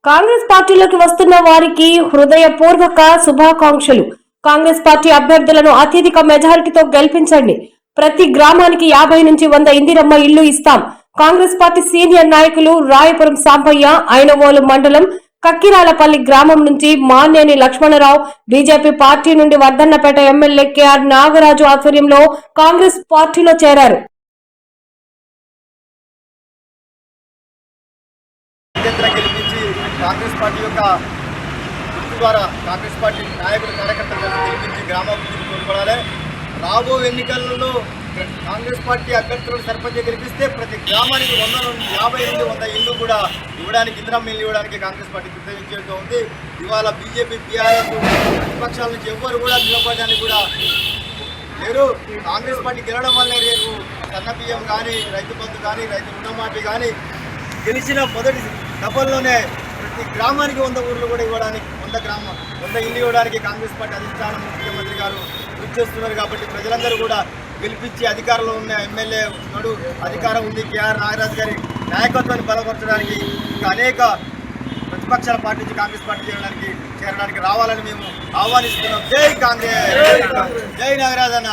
కాంగ్రెస్ పార్టీలోకి వస్తున్న వారికి హృదయపూర్వక శుభాకాంక్షలు. కాంగ్రెస్ పార్టీ అభ్యర్థులను అత్యధిక మెజారిటీతో గెలిపించండి. ప్రతి గ్రామానికి 50 నుంచి 100 ఇందిరమ్మ ఇళ్లు ఇస్తాం. కాంగ్రెస్ పార్టీ సీనియర్ నాయకులు రాయపురం సాంబయ్య, ఐనవోలు మండలం కక్కిరాలపల్లి గ్రామం నుంచి మాన్నేని లక్ష్మణరావు, బీజేపీ పార్టీ నుండి వర్ధన్నపేట ఎమ్మెల్యే కేఆర్ నాగరాజు ఆధ్వర్యంలో కాంగ్రెస్ పార్టీలో చేరారు. కాంగ్రెస్ పార్టీ యొక్క గుర్తు ద్వారా కాంగ్రెస్ పార్టీ నాయకులు కార్యకర్తలు గెలిపించి గ్రామాభివృద్ధికి తోడ్పడాలి. రాబో ఎన్నికలలో కాంగ్రెస్ పార్టీ అభ్యర్థులను సర్పంచ్ గెలిపిస్తే ప్రతి గ్రామానికి 50 నుండి 100 ఇళ్ళు కూడా ఇవ్వడానికి, ఇందిరమ్మ ఇల్లు ఇవ్వడానికి కాంగ్రెస్ పార్టీ కృతజ్ఞతగా ఉంది. ఇవాళ బీజేపీ, టీఆర్ఎస్ ప్రతిపక్షాల నుంచి ఎవ్వరు కూడా నిలబడడానికి కూడా లేరు. కాంగ్రెస్ పార్టీ గెలవడం వల్లే రేపు సన్నబియ్యం కానీ, రైతు బంధు కానీ, రైతు రుణమాఫీ కానీ గెలిచిన మొదటి దఫల్లోనే ప్రతి గ్రామానికి 100 ఊర్లు కూడా ఇవ్వడానికి, 100 ఇల్లు ఇవ్వడానికి కాంగ్రెస్ పార్టీ అధిష్టానం, ముఖ్యమంత్రి గారు కృషి చేస్తున్నారు. కాబట్టి ప్రజలందరూ కూడా గెలిపించి అధికారంలో ఉన్న ఎమ్మెల్యే ఉన్నాడు, అధికారం ఉంది, కేఆర్ నాగరాజు గారి నాయకత్వాన్ని బలపరచడానికి ఇంకా అనేక ప్రతిపక్షాల పార్టీ నుంచి కాంగ్రెస్ పార్టీ చేరడానికి రావాలని మేము ఆహ్వానిస్తున్నాం. జై కాంగ్రెస్, జై నాగరాజన్న.